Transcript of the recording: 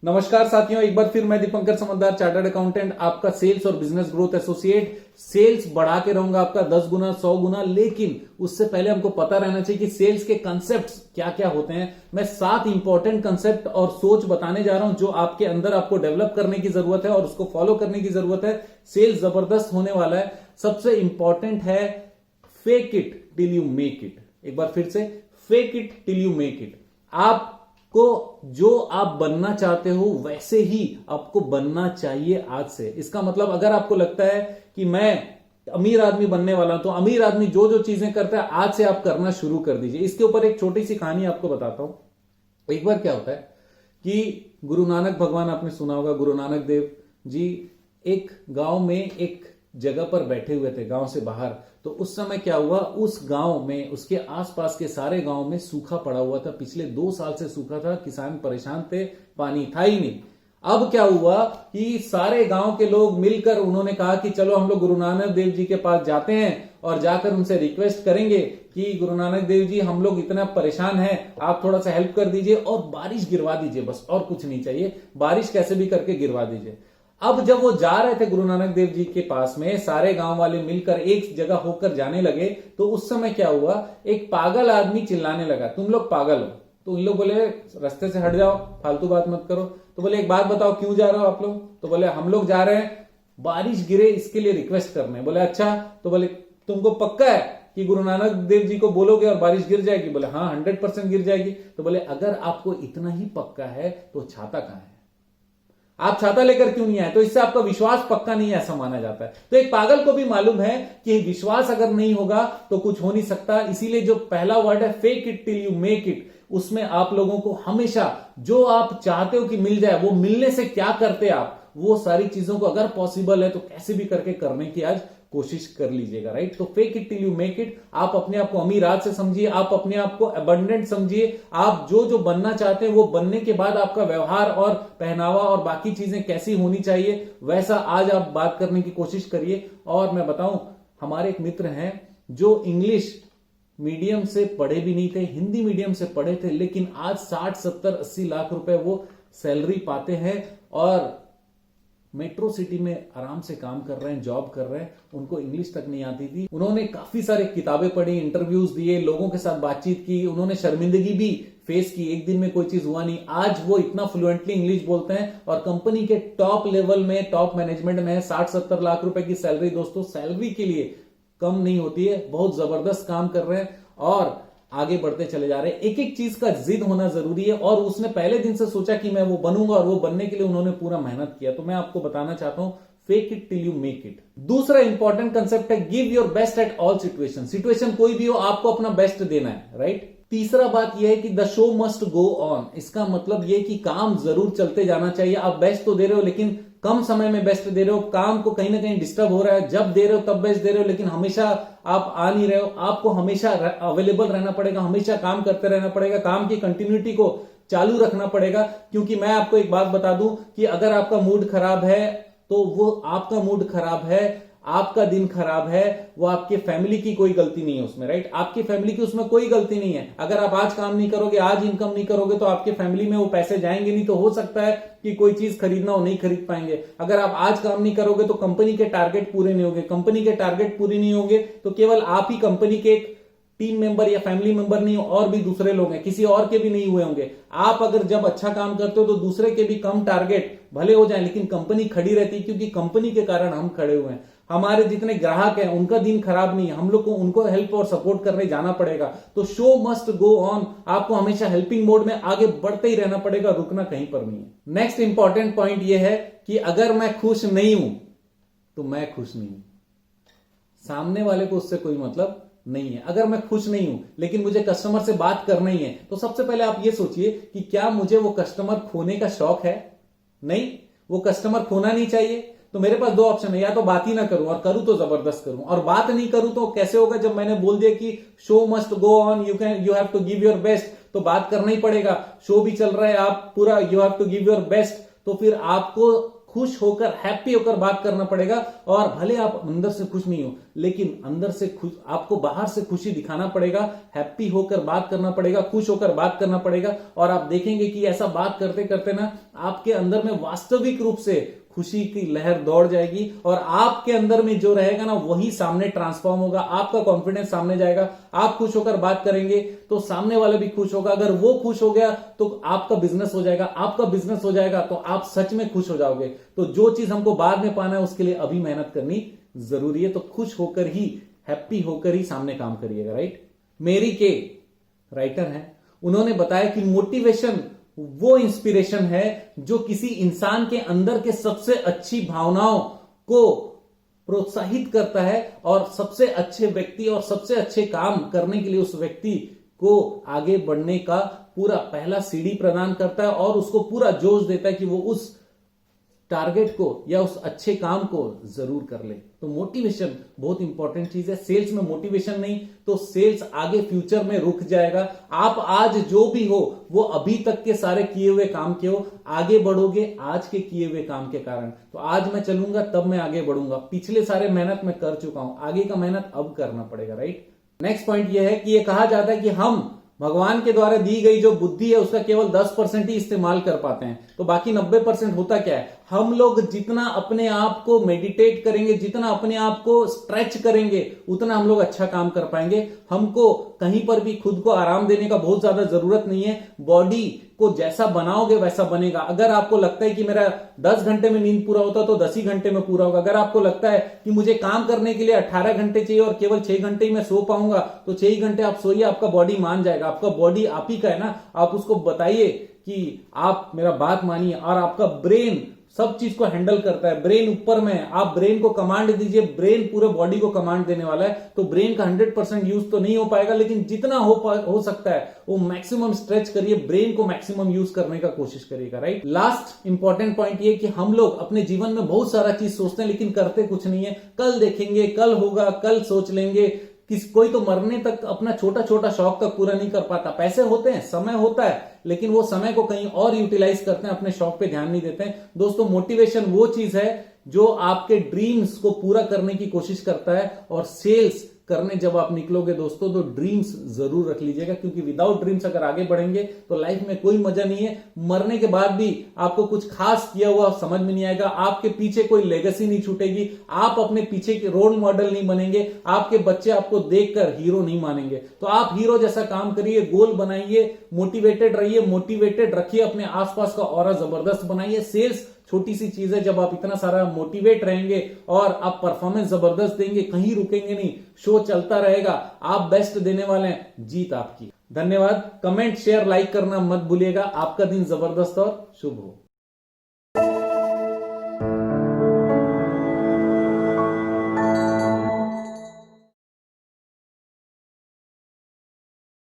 नमस्कार साथियों, एक बार फिर मैं दीपंकर समझदार चार्टर्ड अकाउंटेंट, आपका सेल्स और बिजनेस ग्रोथ एसोसिएट। सेल्स बढ़ा के रहूंगा आपका 10 गुना 100 गुना, लेकिन उससे पहले हमको पता रहना चाहिए कि सेल्स के कंसेप्ट क्या क्या होते हैं। मैं 7 इंपॉर्टेंट कंसेप्ट और सोच बताने जा रहा हूं जो आपके अंदर आपको डेवलप करने की जरूरत है और उसको फॉलो करने की जरूरत है। सेल्स जबरदस्त होने वाला है। सबसे इंपॉर्टेंट है fake it till you make it. एक बार फिर से, fake it till you make it. आपको जो आप बनना चाहते हो वैसे ही आपको बनना चाहिए आज से। इसका मतलब अगर आपको लगता है कि मैं अमीर आदमी बनने वाला हूं, तो अमीर आदमी जो जो चीजें करता है आज से आप करना शुरू कर दीजिए। इसके ऊपर एक छोटी सी कहानी आपको बताता हूं। एक बार क्या होता है कि गुरु नानक भगवान, आपने सुना होगा, गुरु नानक देव जी एक गांव में एक जगह पर बैठे हुए थे, गांव से बाहर। तो उस समय क्या हुआ, उस गांव में, उसके आसपास के सारे गांव में सूखा पड़ा हुआ था। पिछले 2 साल से सूखा था, किसान परेशान थे, पानी था ही नहीं। अब क्या हुआ कि सारे गांव के लोग मिलकर उन्होंने कहा कि चलो हम लोग गुरु नानक देव जी के पास जाते हैं और जाकर उनसे रिक्वेस्ट करेंगे कि गुरु नानक देव जी, हम लोग इतना परेशान हैं, आप थोड़ा सा हेल्प कर दीजिए और बारिश गिरवा दीजिए, बस और कुछ नहीं चाहिए, बारिश कैसे भी करके गिरवा दीजिए। अब जब वो जा रहे थे गुरु नानक देव जी के पास में, सारे गांव वाले मिलकर एक जगह होकर जाने लगे, तो उस समय क्या हुआ, एक पागल आदमी चिल्लाने लगा, तुम लोग पागल हो। तो उन लोग बोले रास्ते से हट जाओ, फालतू बात मत करो। तो बोले एक बात बताओ, क्यों जा रहे हो आप लोग? तो बोले हम लोग जा रहे हैं बारिश गिरे इसके लिए रिक्वेस्ट करने। बोले अच्छा, तो बोले तुमको पक्का है कि गुरु नानक देव जी को बोलोगे और बारिश गिर जाएगी? बोले हाँ 100% गिर जाएगी। तो बोले अगर आपको इतना ही पक्का है तो छाता कहां है? आप छाता लेकर क्यों नहीं आए? तो इससे आपका विश्वास पक्का नहीं है, ऐसा माना जाता है। तो एक पागल को भी मालूम है कि विश्वास अगर नहीं होगा तो कुछ हो नहीं सकता। इसीलिए जो पहला वर्ड है fake it till you make it, उसमें आप लोगों को हमेशा जो आप चाहते हो कि मिल जाए, वो मिलने से क्या करते आप, वो सारी चीजों को अगर पॉसिबल है तो कैसे भी करके करने की आज कोशिश कर लीजिएगा, राइट। तो fake it till you make it. आप अपने आप को अमीर आज से समझिए, आप अपने आप को अबंडेंट समझिए। आप जो जो बनना चाहते हैं वो बनने के बाद आपका व्यवहार और पहनावा और बाकी चीजें कैसी होनी चाहिए, वैसा आज आप बात करने की कोशिश करिए। और मैं बताऊं, हमारे एक मित्र हैं जो इंग्लिश मीडियम से पढ़े भी नहीं थे, हिंदी मीडियम से पढ़े थे, लेकिन आज 60 70 80 लाख रुपए वो सैलरी पाते हैं और मेट्रो सिटी में आराम से काम कर रहे हैं, जॉब कर रहे हैं। उनको इंग्लिश तक नहीं आती थी। उन्होंने काफी सारे किताबें पढ़ी, इंटरव्यूज दिए, लोगों के साथ बातचीत की, उन्होंने शर्मिंदगी भी फेस की, एक दिन में कोई चीज हुआ नहीं। आज वो इतना फ्लुएंटली इंग्लिश बोलते हैं और कंपनी के टॉप लेवल में, टॉप मैनेजमेंट में है। 60-70 लाख रुपए की सैलरी, दोस्तों सैलरी के लिए कम नहीं होती है। बहुत जबरदस्त काम कर रहे हैं और आगे बढ़ते चले जा रहे हैं। एक एक चीज का जिद होना जरूरी है और उसने पहले दिन से सोचा कि मैं वो बनूंगा और वो बनने के लिए उन्होंने पूरा मेहनत किया। तो मैं आपको बताना चाहता हूं, fake it till you make it. दूसरा इंपॉर्टेंट कंसेप्ट है give your best at all situation. Situation कोई भी हो, आपको अपना बेस्ट देना है, राइट। तीसरा बात यह है कि the show must go on. इसका मतलब यह कि काम जरूर चलते जाना चाहिए। आप बेस्ट तो दे रहे हो लेकिन कम समय में बेस्ट दे रहे हो, काम को कहीं ना कहीं डिस्टर्ब हो रहा है। जब दे रहे हो तब बेस्ट दे रहे हो, लेकिन हमेशा आप आ नहीं रहे हो। आपको हमेशा अवेलेबल रहना पड़ेगा, हमेशा काम करते रहना पड़ेगा, काम की कंटिन्यूटी को चालू रखना पड़ेगा। क्योंकि मैं आपको एक बात बता दूं कि अगर आपका मूड खराब है तो वो आपका मूड खराब है, आपका दिन खराब है, वो आपके फैमिली की कोई गलती नहीं है उसमें, राइट। आपकी फैमिली की उसमें कोई गलती नहीं है। अगर आप आज काम नहीं करोगे, आज इनकम नहीं करोगे, तो आपके फैमिली में वो पैसे जाएंगे नहीं। तो हो सकता है कि कोई चीज खरीदना हो, नहीं खरीद पाएंगे। अगर आप आज काम नहीं करोगे तो कंपनी के टारगेट पूरे नहीं होंगे। कंपनी के टारगेट पूरे नहीं होंगे तो केवल आप ही कंपनी के एक टीम मेंबर या फैमिली मेंबर नहीं, और भी दूसरे लोग हैं, किसी और के भी नहीं हुए होंगे। आप अगर जब अच्छा काम करते हो तो दूसरे के भी कम टारगेट भले हो जाए, लेकिन कंपनी खड़ी रहती है, क्योंकि कंपनी के कारण हम खड़े हुए हैं। हमारे जितने ग्राहक हैं उनका दिन खराब नहीं है, हम लोग को उनको हेल्प और सपोर्ट करने जाना पड़ेगा। तो शो मस्ट गो ऑन। आपको हमेशा हेल्पिंग मोड में आगे बढ़ते ही रहना पड़ेगा, रुकना कहीं पर नहीं है। नेक्स्ट इंपॉर्टेंट पॉइंट यह है कि अगर मैं खुश नहीं हूं तो मैं खुश नहीं हूं, सामने वाले को उससे कोई मतलब नहीं है। अगर मैं खुश नहीं हूं लेकिन मुझे कस्टमर से बात करना ही है, तो सबसे पहले आप ये सोचिए कि क्या मुझे वो कस्टमर खोने का शौक है? नहीं, वो कस्टमर खोना नहीं चाहिए। तो मेरे पास 2 ऑप्शन है, या तो बात ही ना करूं, और करूं तो जबरदस्त करूं। और बात नहीं करूं तो कैसे होगा? जब मैंने बोल दिया कि show must go on, you have to give your best, तो बात करना ही पड़ेगा। शो भी चल रहा है, आप पूरा you have to give your best, तो फिर आपको खुश होकर, हैप्पी होकर बात करना पड़ेगा। और भले आप अंदर से खुश नहीं हो, लेकिन अंदर से खुश, आपको बाहर से खुशी दिखाना पड़ेगा, हैप्पी होकर बात करना पड़ेगा, खुश होकर बात करना पड़ेगा। और आप देखेंगे कि ऐसा बात करते करते ना आपके अंदर में वास्तविक रूप से खुशी की लहर दौड़ जाएगी और आपके अंदर में जो रहेगा ना वही सामने ट्रांसफॉर्म होगा। आपका कॉन्फिडेंस सामने जाएगा। आप खुश होकर बात करेंगे तो सामने वाला भी खुश होगा। अगर वो खुश हो गया तो आपका बिजनेस हो जाएगा। आपका बिजनेस हो जाएगा तो आप सच में खुश हो जाओगे। तो जो चीज हमको बाद में पाना है उसके लिए अभी मेहनत करनी जरूरी है। तो खुश होकर ही, हैप्पी होकर ही सामने काम करिएगा, राइट। मेरी के राइटर हैं, उन्होंने बताया कि मोटिवेशन वो इंस्पिरेशन है जो किसी इंसान के अंदर के सबसे अच्छी भावनाओं को प्रोत्साहित करता है और सबसे अच्छे व्यक्ति और सबसे अच्छे काम करने के लिए उस व्यक्ति को आगे बढ़ने का पूरा पहला सीढ़ी प्रदान करता है और उसको पूरा जोश देता है कि वो उस टारगेट को या उस अच्छे काम को जरूर कर ले। तो मोटिवेशन बहुत इंपॉर्टेंट चीज है। सेल्स में मोटिवेशन नहीं तो सेल्स आगे फ्यूचर में रुक जाएगा। आप आज जो भी हो वो अभी तक के सारे किए हुए काम के हो, आगे बढ़ोगे आज के किए हुए काम के कारण। तो आज मैं चलूंगा तब मैं आगे बढ़ूंगा। पिछले सारे मेहनत मैं कर चुका हूं, आगे का मेहनत अब करना पड़ेगा, राइट। नेक्स्ट पॉइंट यह है कि यह कहा जाता है कि हम भगवान के द्वारा दी गई जो बुद्धि है उसका केवल 10% ही इस्तेमाल कर पाते हैं। तो बाकी 90% होता क्या है, हम लोग जितना अपने आप को मेडिटेट करेंगे, जितना अपने आप को स्ट्रेच करेंगे, उतना हम लोग अच्छा काम कर पाएंगे। हमको कहीं पर भी खुद को आराम देने का बहुत ज्यादा जरूरत नहीं है। बॉडी को जैसा बनाओगे वैसा बनेगा। अगर आपको लगता है कि मेरा 10 घंटे में नींद पूरा होता तो 10 ही घंटे में पूरा होगा। अगर आपको लगता है कि मुझे काम करने के लिए 18 घंटे चाहिए और केवल 6 घंटे ही मैं सो पाऊंगा तो 6 ही घंटे आप सोइए, आपका बॉडी मान जाएगा। आपका बॉडी आप ही का है ना, आप उसको बताइए कि आप मेरा बात मानिए। और आपका ब्रेन सब चीज को हैंडल करता है। ब्रेन ऊपर में है, आप ब्रेन को कमांड दीजिए, ब्रेन पूरे बॉडी को कमांड देने वाला है। तो ब्रेन का 100% यूज तो नहीं हो पाएगा, लेकिन जितना हो सकता है वो मैक्सिमम स्ट्रेच करिए, ब्रेन को मैक्सिमम यूज करने का कोशिश करिएगा, राइट। लास्ट इंपॉर्टेंट पॉइंट ये कि हम लोग अपने जीवन में बहुत सारा चीज सोचते हैं लेकिन करते कुछ नहीं है। कल देखेंगे, कल होगा, कल सोच लेंगे। कोई तो मरने तक अपना छोटा छोटा शौक तक पूरा नहीं कर पाता। पैसे होते हैं, समय होता है, लेकिन वो समय को कहीं और यूटिलाइज करते हैं, अपने शौक पे ध्यान नहीं देते हैं। दोस्तों, मोटिवेशन वो चीज है जो आपके ड्रीम्स को पूरा करने की कोशिश करता है। और सेल्स करने जब आप निकलोगे दोस्तों तो ड्रीम्स जरूर रख लीजिएगा, क्योंकि विदाउट ड्रीम्स अगर आगे बढ़ेंगे तो लाइफ में कोई मजा नहीं है। मरने के बाद भी आपको कुछ खास किया हुआ समझ में नहीं आएगा। आपके पीछे कोई लेगेसी नहीं छूटेगी। आप अपने पीछे के रोल मॉडल नहीं बनेंगे। आपके बच्चे आपको देखकर हीरो नहीं मानेंगे। तो आप हीरो जैसा काम करिए, गोल बनाइए, मोटिवेटेड रहिए, मोटिवेटेड रखिए, अपने आसपास का ऑरा जबरदस्त बनाइए। सेल्स छोटी सी चीज है। जब आप इतना सारा मोटिवेट रहेंगे और आप परफॉर्मेंस जबरदस्त देंगे, कहीं रुकेंगे नहीं, शो चलता रहेगा, आप बेस्ट देने वाले हैं, जीत आपकी। धन्यवाद। कमेंट, शेयर, लाइक करना मत भूलिएगा। आपका दिन जबरदस्त और शुभ हो।